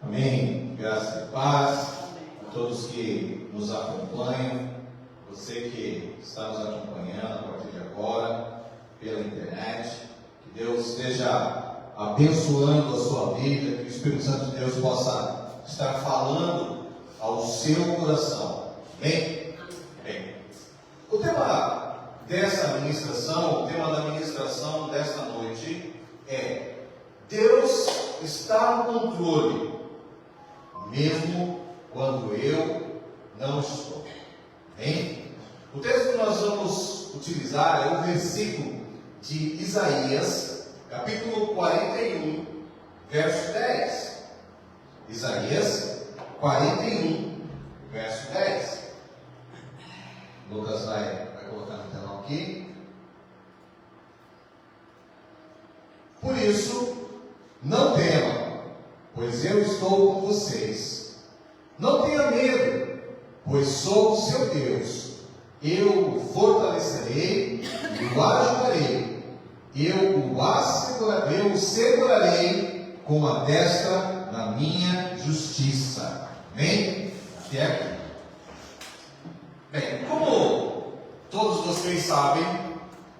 Amém. Graça e paz a todos que nos acompanham, você que está nos acompanhando a partir de agora pela internet. Que Deus esteja abençoando a sua vida, que o Espírito Santo de Deus possa estar falando ao seu coração. Amém? Bem, o tema dessa ministração, o tema da ministração desta noite é: Deus está no controle, mesmo quando eu não estou. Amém? O texto que nós vamos utilizar é o versículo de Isaías, capítulo 41, verso 10. Isaías 41, verso 10. Lucas vai colocar no telão aqui. Por isso, não tema, pois eu estou com vocês. Não tenha medo, pois sou o seu Deus. Eu o fortalecerei e o ajudarei. Eu o segurarei com a destra na minha justiça. Amém? Até aqui. Bem, como todos vocês sabem,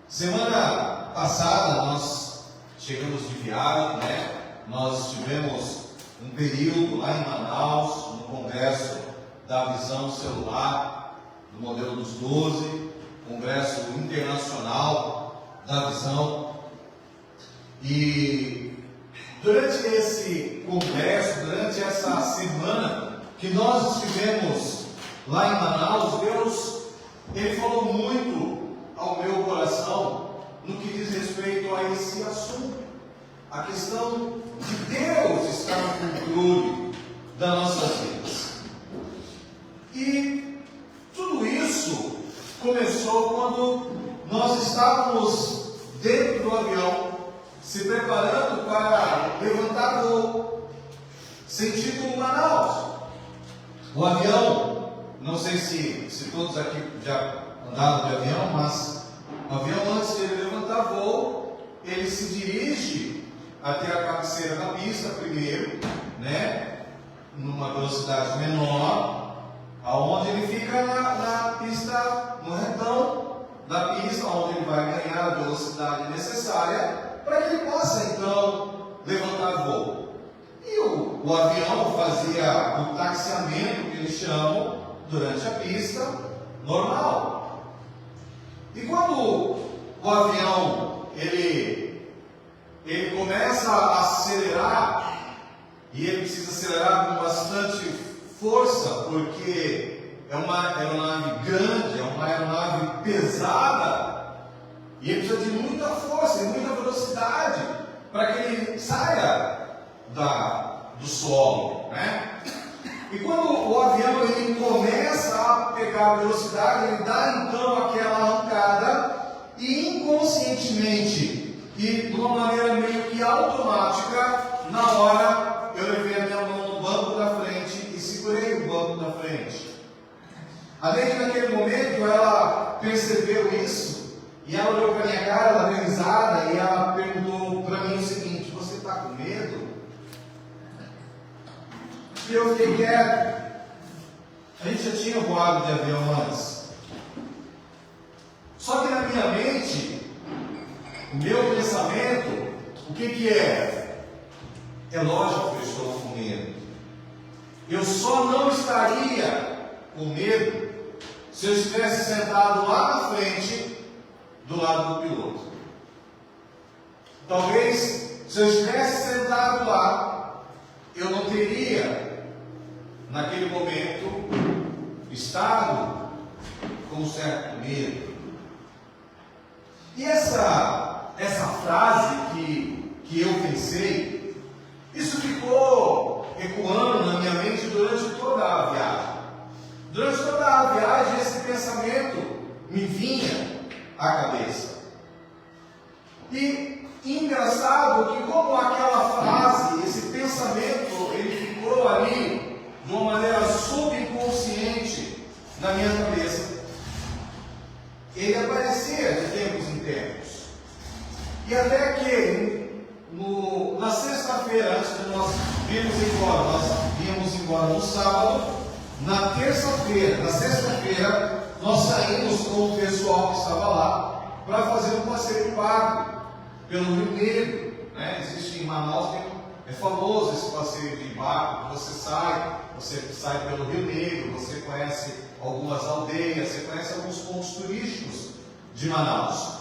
semana passada nós chegamos de viagem, né? Nós tivemos um período lá em Manaus, no congresso da visão celular, do modelo dos 12, congresso internacional da visão. E durante esse congresso, durante essa semana que nós estivemos lá em Manaus, Deus, Ele falou muito ao meu coração no que diz respeito a esse assunto. A questão de Deus estar no controle das nossas vidas. E tudo isso começou quando nós estávamos dentro do avião, se preparando para levantar voo, sentido Manaus. O avião, não sei se todos aqui já andaram de avião, mas o avião, antes de ele levantar voo, ele se dirige até a cabeceira da pista primeiro, né, numa velocidade menor, aonde ele fica na pista, no retão da pista, onde ele vai ganhar a velocidade necessária para que ele possa então levantar voo. E o avião fazia o taxiamento, que eles chamam, durante a pista normal. E quando o avião ele começa a acelerar, e ele precisa acelerar com bastante força, porque é uma aeronave grande, é uma aeronave pesada, e ele precisa de muita força e muita velocidade para que ele saia do solo, né? E quando o avião ele começa a pegar a velocidade, ele dá então aquela arrancada, e inconscientemente e de uma maneira meio que automática, na hora eu levei a minha mão no banco da frente e segurei o banco da frente. A Neide, naquele momento, ela percebeu isso, e ela olhou para a minha cara, ela deu risada, e ela perguntou para mim o seguinte: você está com medo? E eu fiquei quieto. A gente já tinha voado de avião antes. Só que na minha mente, o meu pensamento, o que é? É lógico que eu estou com medo. Eu só não estaria com medo se eu estivesse sentado lá na frente, do lado do piloto. Talvez, se eu estivesse sentado lá, eu não teria, naquele momento, estado com um certo medo. E essa frase que eu pensei, isso ficou ecoando na minha mente durante toda a viagem. Durante toda a viagem, esse pensamento me vinha à cabeça. E engraçado que como aquela frase, esse pensamento, ele ficou ali de uma maneira subconsciente na minha cabeça. Ele aparecia de tempos em tempos. E até que na sexta-feira, antes de nós virmos embora, nós viemos embora no sábado, na sexta-feira, nós saímos com o pessoal que estava lá para fazer um passeio de barco pelo Rio Negro. Né? Existe em Manaus, é famoso esse passeio de barco. Você sai pelo Rio Negro, você conhece algumas aldeias, você conhece alguns pontos turísticos de Manaus.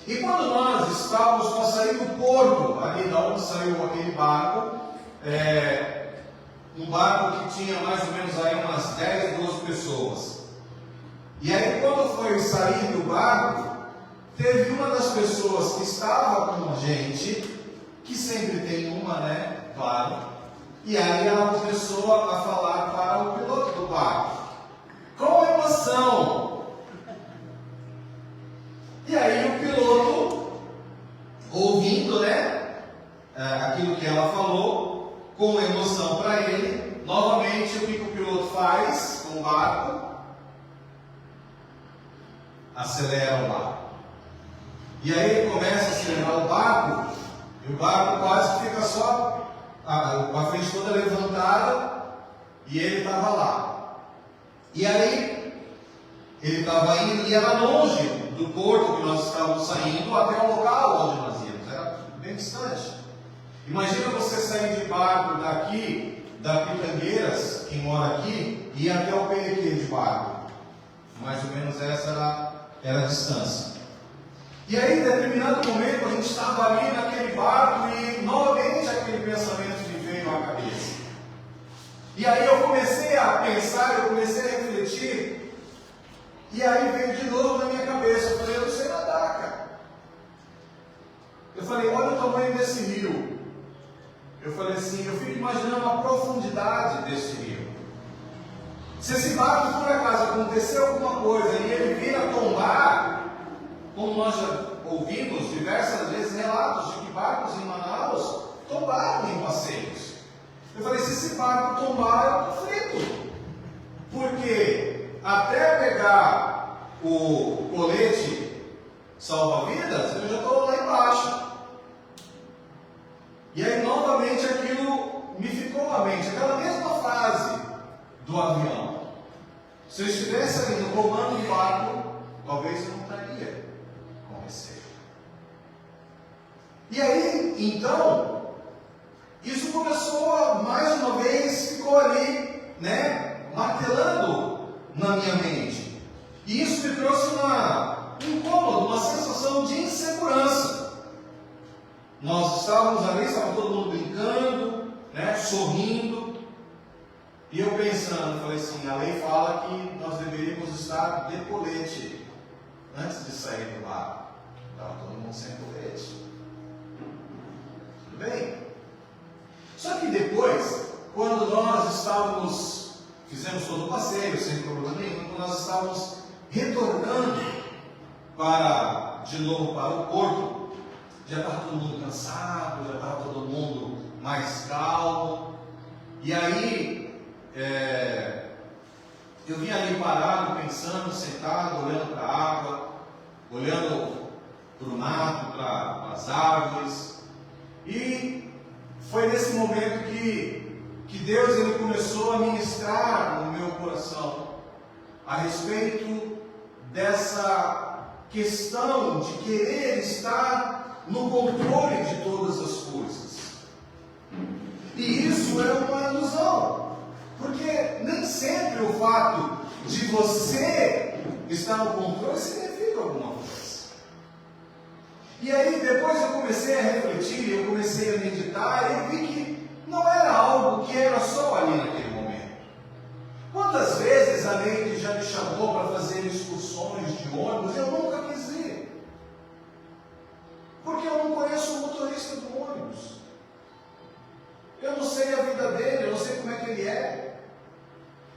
E quando nós estávamos para sair do porto, ali da onde saiu aquele barco, um barco que tinha mais ou menos aí umas 10, 12 pessoas. E aí quando foi sair do barco, teve uma das pessoas que estava com a gente, que sempre tem uma, né? Claro. E aí ela começou a falar para o piloto do barco, com emoção. E aí o piloto, ouvindo, né, aquilo que ela falou, com emoção para ele, novamente o que o piloto faz com o barco? Acelera o barco. E aí ele começa a acelerar o barco, e o barco quase fica só, a frente toda levantada, e ele estava lá. E aí, ele estava indo, e era longe do porto que nós estávamos saindo até o local onde nós íamos, era bem distante. Imagina você sair de barco daqui, da Pitangueiras, quem mora aqui, e ir até o Perequê de barco. Mais ou menos essa era a distância. E aí, em determinado momento, a gente estava ali naquele barco e novamente aquele pensamento me veio à cabeça. E aí eu comecei a pensar, eu comecei a refletir, e aí veio de novo na minha cabeça. Eu falei, eu não sei nadar, cara. Eu falei, olha o tamanho desse rio. Eu falei assim, eu fico imaginando a profundidade desse rio. Se esse barco, por acaso, acontecer alguma coisa e ele vir a tombar, como nós já ouvimos diversas vezes relatos de que barcos em Manaus tombaram em passeios. Eu falei, se esse barco tombar, eu estou frito. Porque até pegar o colete salva-vidas, eu já estou lá embaixo. E aí novamente aquilo me ficou à mente, aquela mesma frase do avião. Se eu estivesse ali no comando do barco, talvez eu não estaria com receio. E aí, então, isso começou mais uma vez, ficou ali, né, martelando na minha mente. E isso me trouxe um incômodo, uma sensação de insegurança. Nós estávamos ali, estava todo mundo brincando, né, sorrindo. E eu pensando, falei assim, a lei fala que nós deveríamos estar de colete antes de sair do barco. Estava todo mundo sem colete. Tudo bem? Só que depois, quando nós fizemos todo o passeio, sem problema nenhum, quando nós estávamos retornando de novo para o porto, já estava todo mundo cansado, já estava todo mundo mais calmo. E aí, eu vim ali parado, pensando, sentado, olhando para a água, olhando para o mato, para as árvores. E foi nesse momento que Deus ele começou a ministrar no meu coração a respeito dessa questão de querer estar no controle de todas as coisas. E isso é uma ilusão, porque nem sempre o fato de você estar no controle significa alguma coisa. E aí depois eu comecei a refletir, eu comecei a meditar, e eu vi que não era algo que era só ali naquele momento. Quantas vezes a Neide já me chamou para fazer excursões de ônibus e eu nunca quis ir? Porque eu não conheço o motorista do ônibus. Eu não sei a vida dele, eu não sei como é que ele é.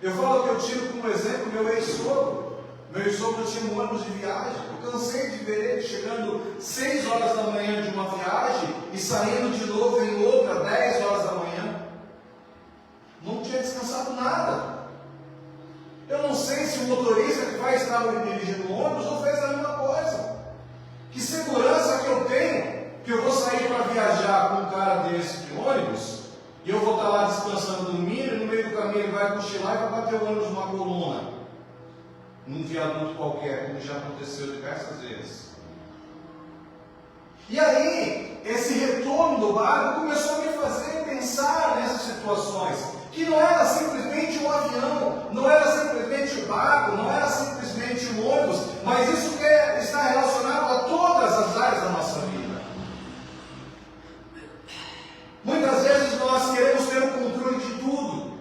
Eu falo que eu tiro como exemplo meu ex-sogro. Meu ex-sogro tinha um ônibus de viagem. Eu cansei de viverei chegando 6 horas da manhã de uma viagem e saindo de novo em outra 10 horas da manhã. Não tinha descansado nada. Eu não sei se o motorista que vai estar dirigindo o ônibus não fez a mesma coisa. Que segurança que eu tenho que eu vou sair para viajar com um cara desse de ônibus e eu vou estar lá descansando dormindo e no meio do caminho ele vai cochilar e vai bater o ônibus numa coluna, num viaduto qualquer, como já aconteceu diversas vezes. E aí, esse retorno do barco começou a me fazer pensar nessas situações, que não era simplesmente um avião, não era simplesmente um barco, não era simplesmente um ônibus, mas isso está relacionado a todas as áreas da nossa vida. Muitas vezes nós queremos ter o controle de tudo,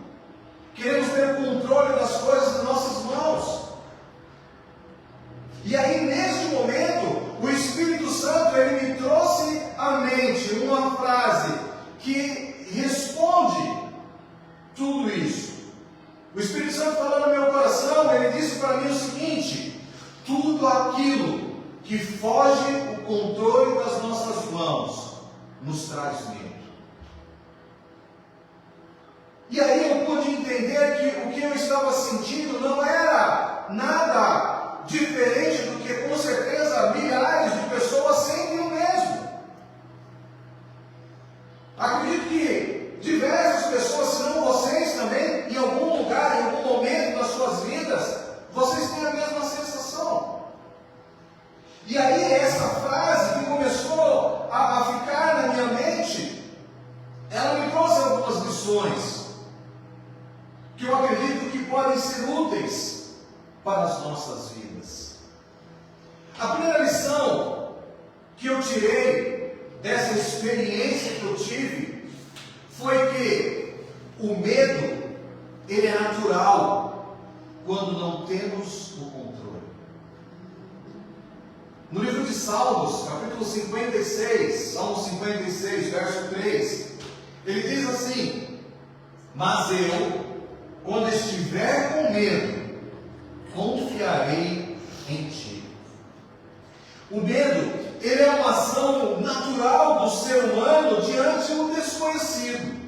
queremos ter o controle das coisas nas nossas mãos. E aí, neste momento, o Espírito Santo ele me trouxe à mente uma frase que responde tudo isso. O Espírito Santo falou no meu coração, ele disse para mim o seguinte: tudo aquilo que foge o controle das nossas mãos nos traz medo. E aí eu pude entender que o que eu estava sentindo não era nada diferente do que, com certeza, milhares de pessoas sentem o mesmo. Acredito que diversas pessoas, se não vocês também, em algum lugar, em algum momento das suas vidas, vocês têm a mesma sensação. E aí essa frase que começou a ficar na minha mente, ela me trouxe algumas lições que eu acredito que podem ser úteis para as nossas vidas. A primeira lição que eu tirei dessa experiência que eu tive foi que o medo, ele é natural quando não temos o controle. No livro de Salmos, capítulo 56, Salmo 56, verso 3, ele diz assim: mas eu, quando estiver com medo, confiarei em ti. O medo, ele é uma ação natural do ser humano diante do desconhecido.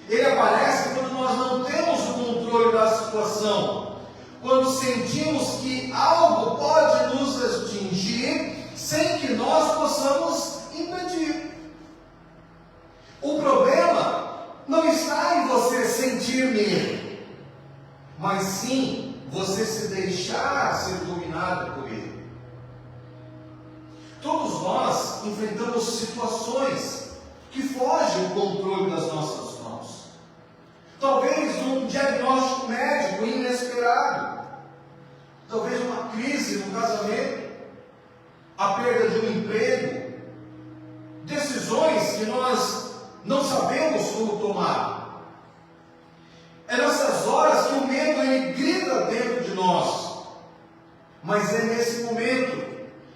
Ele aparece quando nós não temos o controle da situação, quando sentimos que algo pode nos atingir sem que nós possamos impedir. O problema não está em você sentir medo, mas sim você se deixar ser dominado por ele. Todos nós enfrentamos situações que fogem do controle das nossas mãos. Talvez um diagnóstico médico inesperado, talvez uma crise no casamento, a perda de um emprego, decisões que nós não sabemos como tomar. É nessas horas que o medo ele grita dentro de nós. Mas é nesse momento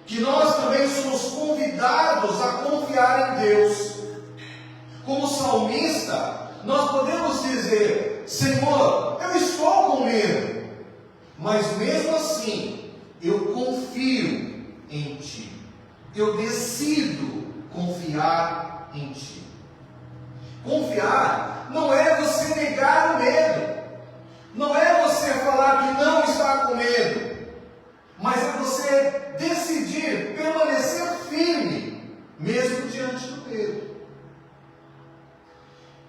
que nós também somos convidados a confiar em Deus. Como salmista, nós podemos dizer: Senhor, eu estou com medo, mas mesmo assim eu confio em Ti. Eu decido confiar em Ti. Confiar não é você negar o medo, não é você falar que não está com medo, mas é você decidir permanecer firme, mesmo diante do medo.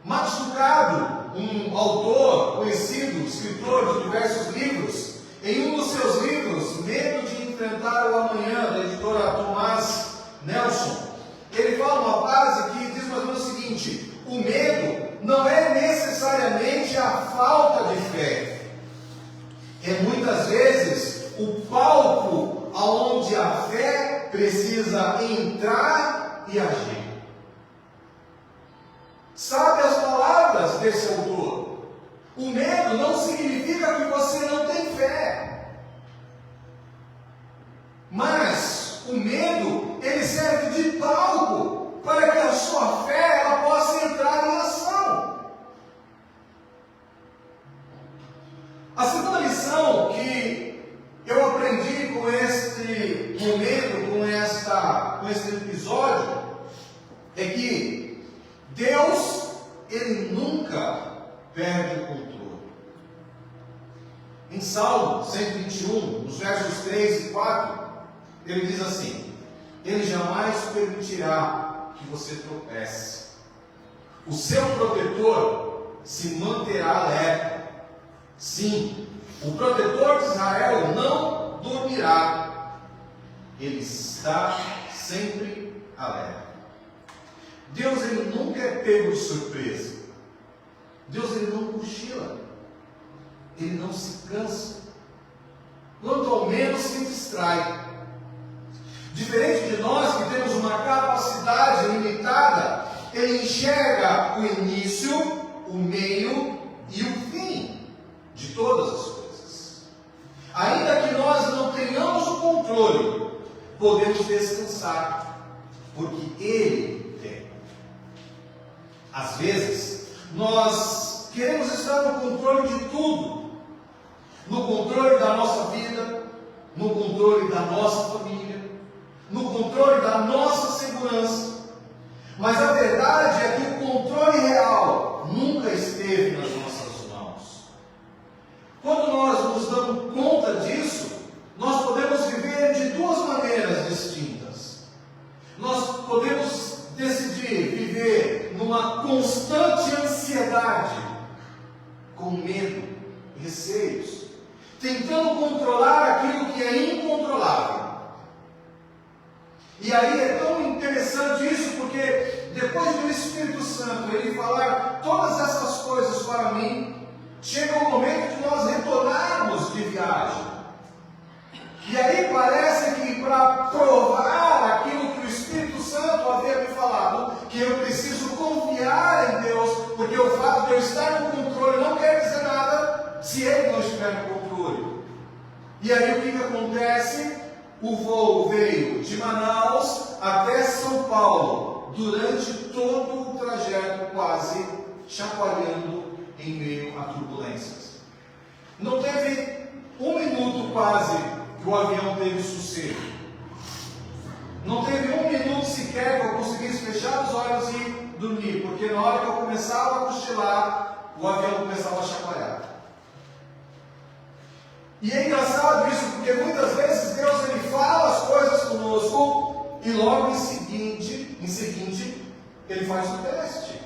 Max Lucado, um autor conhecido, escritor de diversos livros, em um dos seus livros, Medo de Enfrentar o Amanhã, da editora Thomas Nelson, ele fala uma frase que diz mais ou menos o seguinte: o medo não é necessariamente a falta de fé, é muitas vezes o palco aonde a fé precisa entrar e agir. Sabe as palavras desse autor? O medo não significa que você não tem fé, mas o medo ele serve de palco para que a sua fé ela possa entrar em ação. A segunda lição que eu aprendi com este momento, perde o controle. Em Salmo 121, nos versos 3 e 4, ele diz assim: Ele jamais permitirá que você tropece. O seu protetor se manterá alerta. Sim, o protetor de Israel não dormirá. Ele está sempre alerta. Deus, ele nunca é pego de surpresa. Deus, ele não cochila. Ele não se cansa. Quanto ao menos se distrai. Diferente de nós que temos uma capacidade limitada, ele enxerga o início, o meio e o fim de todas as coisas. Ainda que nós não tenhamos o controle, podemos descansar, porque ele tem. Às vezes, nós queremos estar no controle de tudo, no controle da nossa vida, no controle da nossa família, no controle da nossa segurança. Mas a verdade é que o controle real nunca esteve nas nossas mãos. Quando nós nos damos conta disso, nós podemos viver de duas maneiras distintas. Nós podemos decidir viver numa constante ansiedade, com medo, receios, tentando controlar aquilo que é incontrolável. E aí é tão interessante isso, porque depois do Espírito Santo ele falar todas essas coisas para mim, chega o momento de nós retornarmos de viagem. E aí parece que para provar aquilo que o Espírito Santo havia me falado, que eu preciso confiar em Deus, porque o fato de eu estar no controle não quer dizer nada se Ele não estiver no controle. E aí o que acontece? O voo veio de Manaus até São Paulo, durante todo o trajeto quase chacoalhando em meio a turbulências. Não teve um minuto quase que o avião teve sossego. Não teve um minuto sequer que eu conseguisse fechar os olhos e dormir, porque na hora que eu começava a cochilar, o avião começava a chacoalhar. E é engraçado isso, porque muitas vezes Deus ele fala as coisas conosco e logo em seguinte ele faz o teste,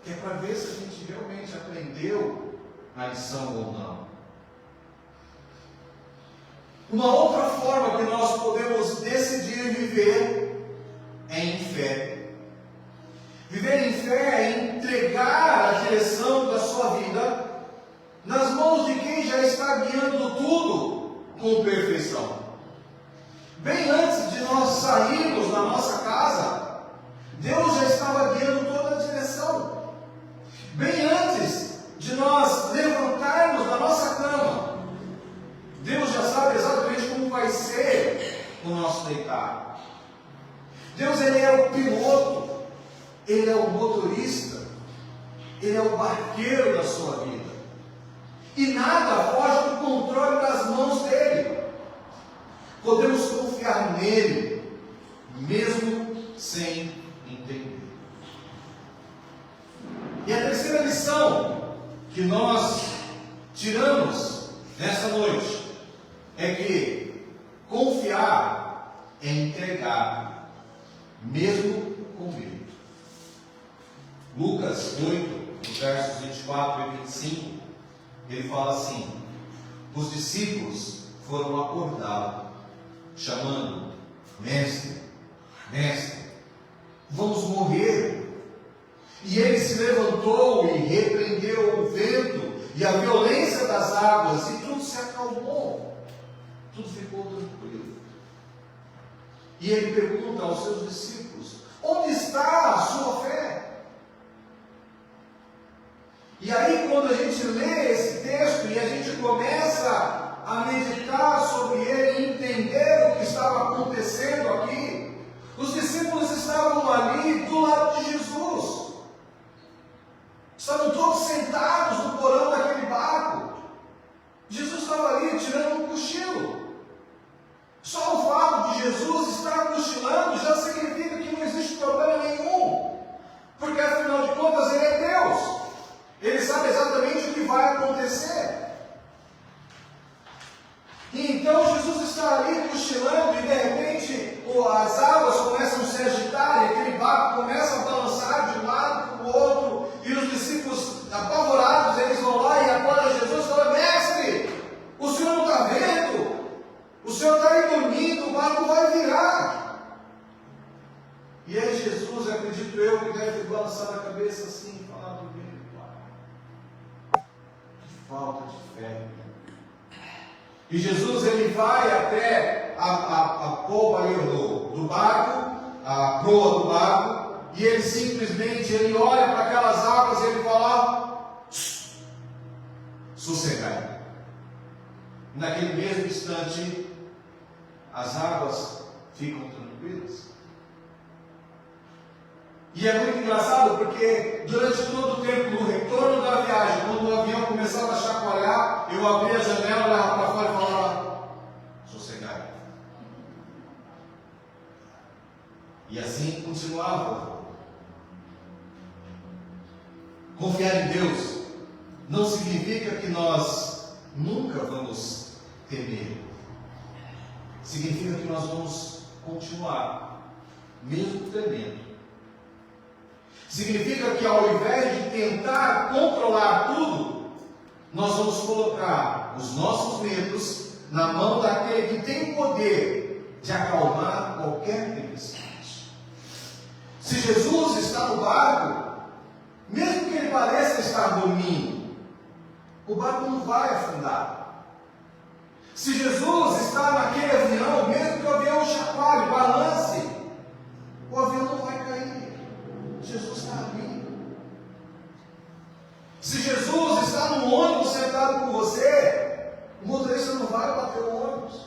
que é para ver se a gente realmente aprendeu a lição ou não. Uma outra forma que nós podemos decidir viver é em fé. Viver em fé é entregar a direção da sua vida nas mãos de quem já está guiando tudo com perfeição. Bem antes de nós sairmos da nossa casa, Deus já estava guiando toda a direção. Bem antes de nós levantarmos da nossa cama, Deus já sabe exatamente como vai ser o nosso deitar. Deus, ele é o piloto, ele é o motorista, ele é o barqueiro da sua vida. E nada foge do controle das mãos dele. Podemos confiar nele, mesmo sem entender. E a terceira lição que nós tiramos nessa noite é que confiar é entregar, mesmo com medo. Lucas 8, versos 24 e 25, ele fala assim: os discípulos foram acordá-lo, chamando: mestre, mestre, vamos morrer. E ele se levantou e repreendeu o vento e a violência das águas, e tudo se acalmou, tudo ficou tranquilo. E ele pergunta aos seus discípulos: onde está a sua fé? E aí, quando a gente lê esse texto e a gente começa a meditar sobre ele e entender o que estava acontecendo aqui, os discípulos estavam ali do lado de Jesus. Estavam todos sentados no porão daquele barco. Jesus estava ali tirando um cochilo. Só o fato de Jesus estar cochilando já significa que não existe problema nenhum. Porque afinal de contas ele é Deus. Ele sabe estiver dormindo, o barco vai virar. E aí Jesus, acredito eu, que deve ter balançado a cabeça assim, falado bem, que falta de fé. E Jesus, ele vai até a polpa ali do barco, a proa do barco, e ele simplesmente, ele olha para aquelas águas e ele fala, sossegai. Naquele mesmo instante, as águas ficam tranquilas. E é muito engraçado porque durante todo o tempo, no retorno da viagem, quando o avião começava a chacoalhar, eu abria a janela, olhava para fora e falava, sossegai. E assim continuava. Confiar em Deus não significa que nós nunca vamos temer. Significa que nós vamos continuar, mesmo temendo. Significa que ao invés de tentar controlar tudo, nós vamos colocar os nossos medos na mão daquele que tem o poder de acalmar qualquer tempestade. Se Jesus está no barco, mesmo que ele pareça estar dormindo, o barco não vai afundar. Se Jesus está naquele avião, mesmo que o avião chacoalhe, balance, o avião não vai cair. Jesus está ali. Se Jesus está no ônibus sentado com você, o motorista não vai bater o ônibus,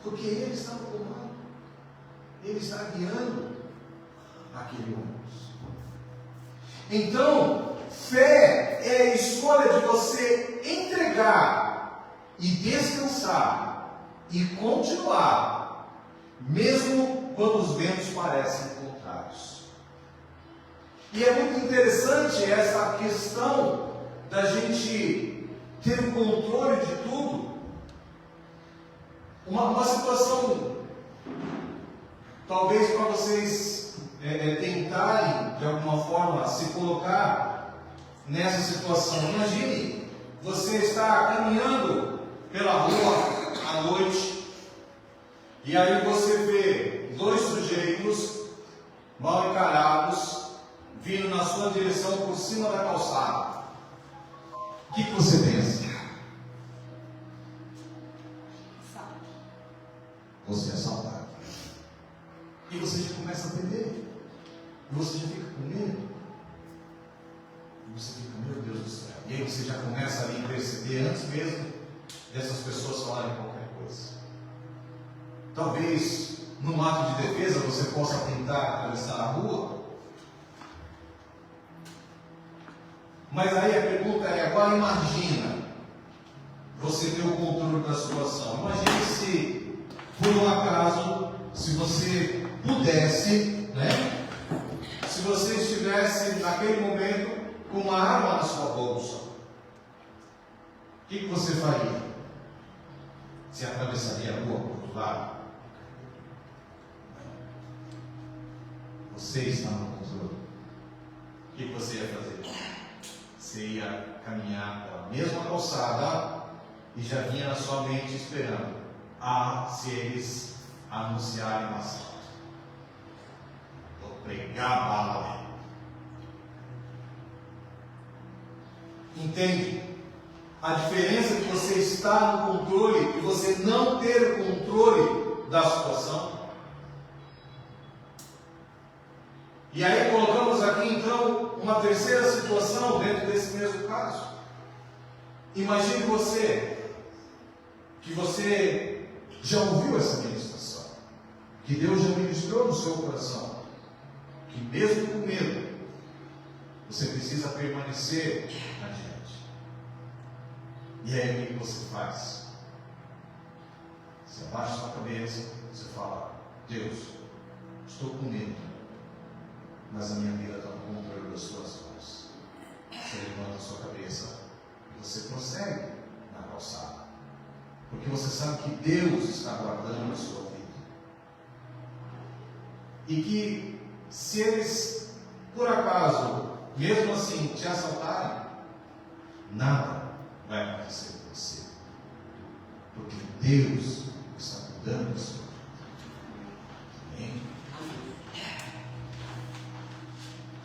porque ele está no comando, ele está guiando aquele ônibus. Então, fé é a escolha de você entregar e descansar e continuar, mesmo quando os ventos parecem contrários. E é muito interessante essa questão da gente ter o controle de tudo. Uma situação, talvez para vocês tentarem de alguma forma se colocar nessa situação. Imagine, você está caminhando pela rua à noite e aí você vê dois sujeitos mal encarados vindo na sua direção por cima da calçada. O que você pensa? Você é assaltado. E você já começa a temer. E você já fica com medo. E você fica, meu Deus do céu. E aí você já começa a interceder antes mesmo dessas pessoas falarem qualquer coisa. Talvez, num ato de defesa, você possa tentar atravessar a rua. Mas aí a pergunta é, agora imagina você ter o controle da situação. Imagine se, por um acaso, se você pudesse, se você estivesse naquele momento com uma arma na sua bolsa, o que você faria? Você atravessaria a rua por outro lado? Você está no controle. O que você ia fazer? Você ia caminhar pela mesma calçada e já vinha na sua mente esperando se eles anunciarem o assalto. Vou pregar a bala. Entende? A diferença de você estar no controle e você não ter o controle da situação. E aí colocamos aqui então uma terceira situação dentro desse mesmo caso. Imagine que você já ouviu essa ministração, que Deus já ministrou no seu coração, que mesmo com medo, você precisa permanecer adiante. E aí o que você faz? Você abaixa a sua cabeça, você fala, Deus, estou com medo, mas a minha vida está no controle das suas mãos. Você levanta a sua cabeça e você prossegue na calçada, porque você sabe que Deus está guardando a sua vida. E que se eles, por acaso, mesmo assim, te assaltarem, nada vai acontecer com você, porque Deus está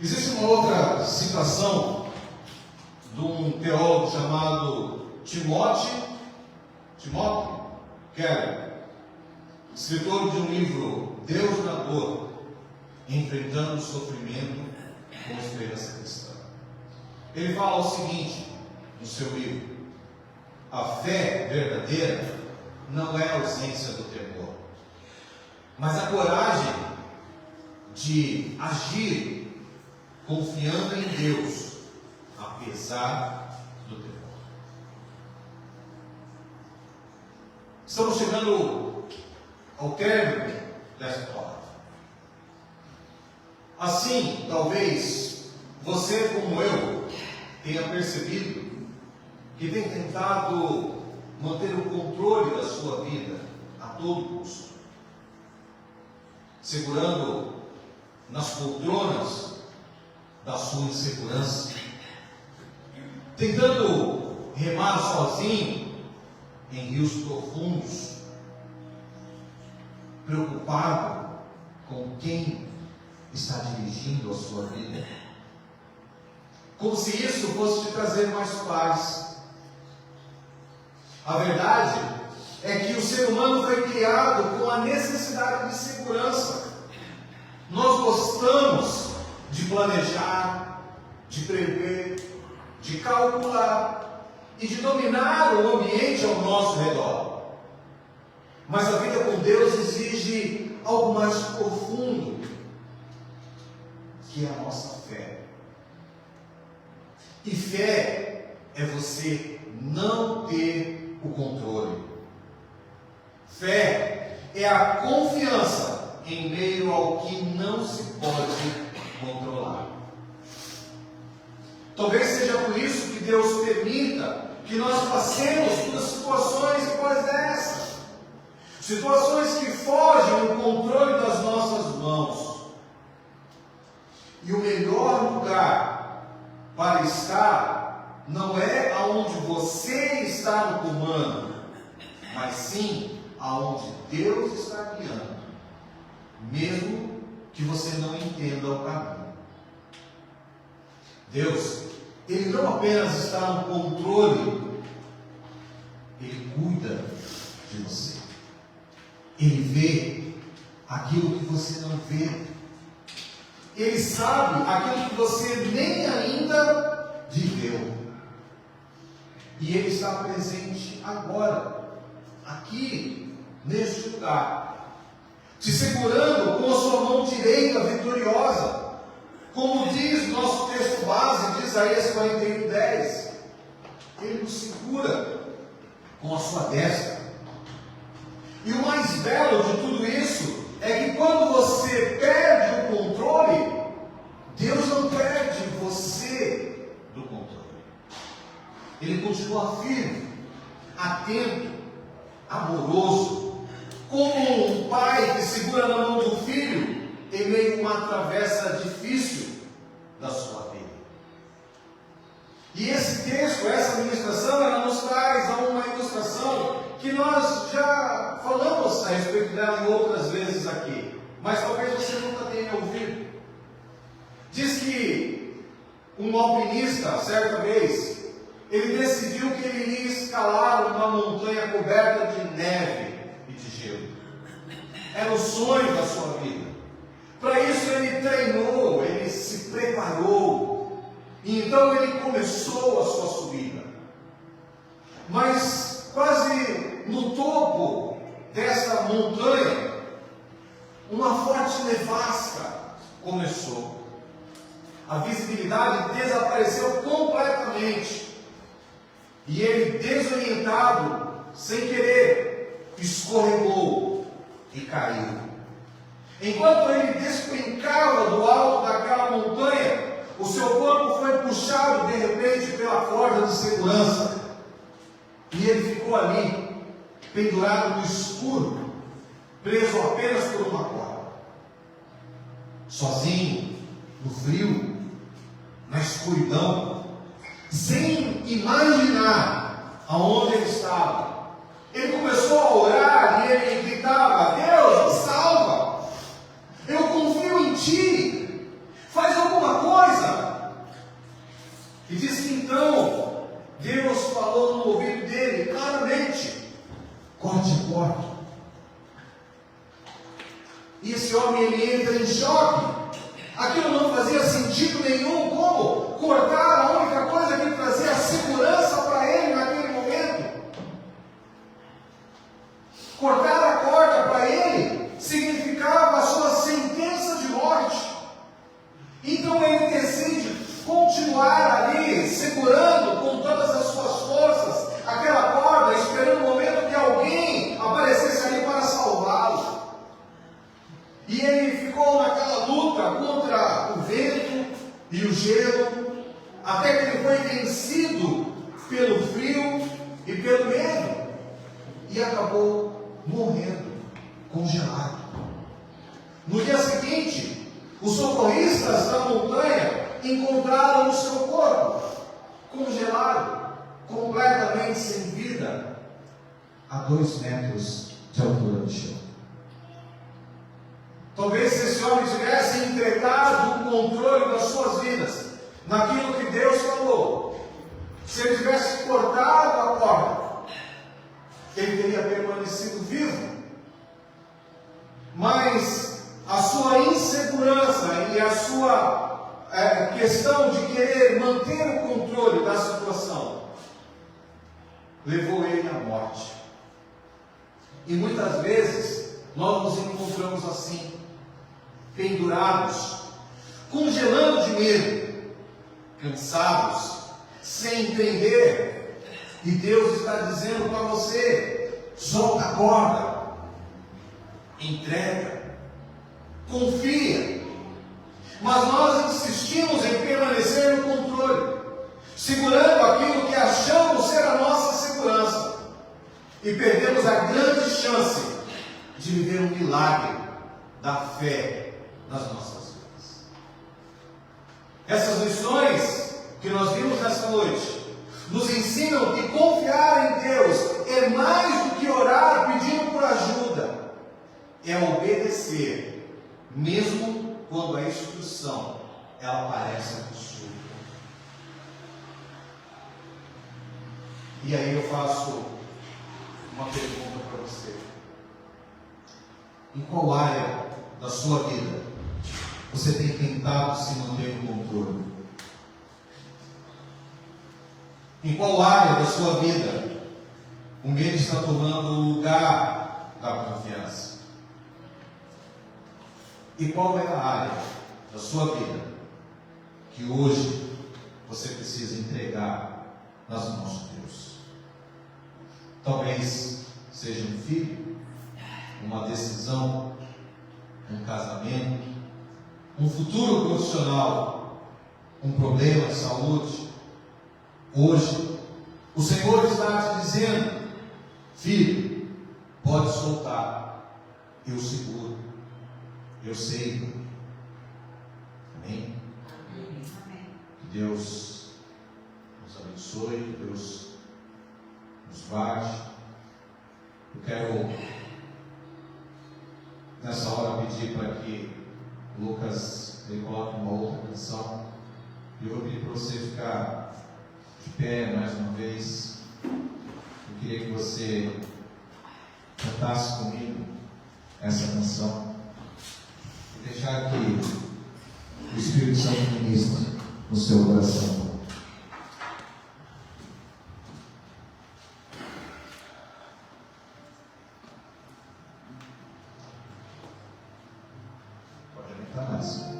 Existe uma outra citação de um teólogo chamado Timóteo Keller, escritor de um livro, Deus na Dor, enfrentando o sofrimento com esperança cristã. Ele fala o seguinte no seu livro: a fé verdadeira não é a ausência do temor, mas a coragem de agir confiando em Deus, apesar do temor. Estamos chegando ao término desta palavra. Assim, talvez você, como eu, tenha percebido que tem tentado manter o controle da sua vida a todo custo, segurando nas poltronas da sua insegurança, tentando remar sozinho em rios profundos, preocupado com quem está dirigindo a sua vida, como se isso fosse te trazer mais paz. A verdade é que o ser humano foi criado com a necessidade de segurança. Nós gostamos de planejar, de prever, de calcular e de dominar o ambiente ao nosso redor. Mas a vida com Deus exige algo mais profundo, que é a nossa fé. E fé é você não ter o controle. Fé é a confiança em meio ao que não se pode controlar. Talvez seja por isso que Deus permita que nós passemos por situações iguais a essa. Situações que fogem do controle das nossas mãos. E o melhor lugar para estar não é aonde você está no comando, mas sim aonde Deus está guiando, mesmo que você não entenda o caminho. Deus, Ele não apenas está no controle, Ele cuida de você. Ele vê aquilo que você não vê. Ele sabe aquilo que você nem ainda viveu. E Ele está presente agora, aqui, neste lugar, te segurando com a sua mão direita vitoriosa, como diz nosso texto base de Isaías 41:10. Ele nos segura com a sua destra. E o mais belo de tudo isso é que quando você perde o controle, Deus não perde você do controle. Ele continua firme, atento, amoroso, como um pai que segura na mão do filho em meio a uma travessa difícil da sua vida. E esse texto, essa ministração, ela nos traz a uma ilustração que nós já falamos a respeito dela em outras vezes aqui, mas talvez você nunca tenha ouvido. Diz que um alpinista, certa vez, ele decidiu que ele iria escalar uma montanha coberta de neve e de gelo. Era o sonho da sua vida. Para isso ele treinou, ele se preparou, e então ele começou a sua subida. Mas quase no topo dessa montanha, uma forte nevasca começou. A visibilidade desapareceu completamente. E ele, desorientado, sem querer, escorregou e caiu. Enquanto ele despencava do alto daquela montanha, o seu corpo foi puxado de repente pela corda de segurança. E ele ficou ali, pendurado no escuro, preso apenas por uma corda. Sozinho, no frio, na escuridão, sem imaginar aonde ele estava. Ele começou a orar e ele gritava: Deus, me salva! Eu confio em Ti! Faz alguma coisa! E esse homem, ele entra em choque. Aquilo não fazia sentido nenhum. Como cortar a única coisa que trazia segurança para ele naquele momento? Cortar a corda para ele significava a sua sentença de morte. Então ele decide continuar ali, segurando com todas as suas forças aquela corda, esperando o momento que alguém aparecesse ali para salvá-lo. E ele ficou naquela luta contra o vento e o gelo, até que ele foi vencido pelo frio e pelo medo, e acabou morrendo, congelado. No dia seguinte, os socorristas da montanha encontraram o seu corpo congelado, completamente sem vida, a 2 metros de altura do chão. Talvez se esse homem tivesse entregado o controle das suas vidas naquilo que Deus falou, se ele tivesse cortado a corda, ele teria permanecido vivo. Mas a sua insegurança e a sua questão de querer manter o controle da situação levou ele à morte. E muitas vezes nós nos encontramos assim, pendurados, congelando de medo, cansados, sem entender. E Deus está dizendo para você: solta a corda, entrega, confia. Mas nós insistimos em permanecer no controle, segurando aquilo que achamos ser a nossa segurança, e perdemos a grande chance de viver um milagre da fé nas nossas vidas. Essas lições que nós vimos nessa noite nos ensinam que confiar em Deus é mais do que orar pedindo por ajuda, é obedecer, mesmo quando a instrução ela parece absurda. E aí eu faço uma pergunta para você: em qual área da sua vida você tem tentado se manter no controle? Em qual área da sua vida o medo está tomando o lugar da confiança? E qual é a área da sua vida que hoje você precisa entregar nas mãos de Deus? Talvez seja um filho, uma decisão, um casamento, um futuro profissional, um problema de saúde. Hoje, o Senhor está te dizendo: filho, pode soltar, eu seguro, eu sei. Amém? Que Deus nos abençoe, que Deus nos guarde. Eu quero nessa hora pedir para que o Lucas ele coloque uma outra canção, e eu vou pedir para você ficar de pé mais uma vez. Eu queria que você cantasse comigo essa canção e deixar que o Espírito Santo ministre no seu coração. Pode aumentar mais.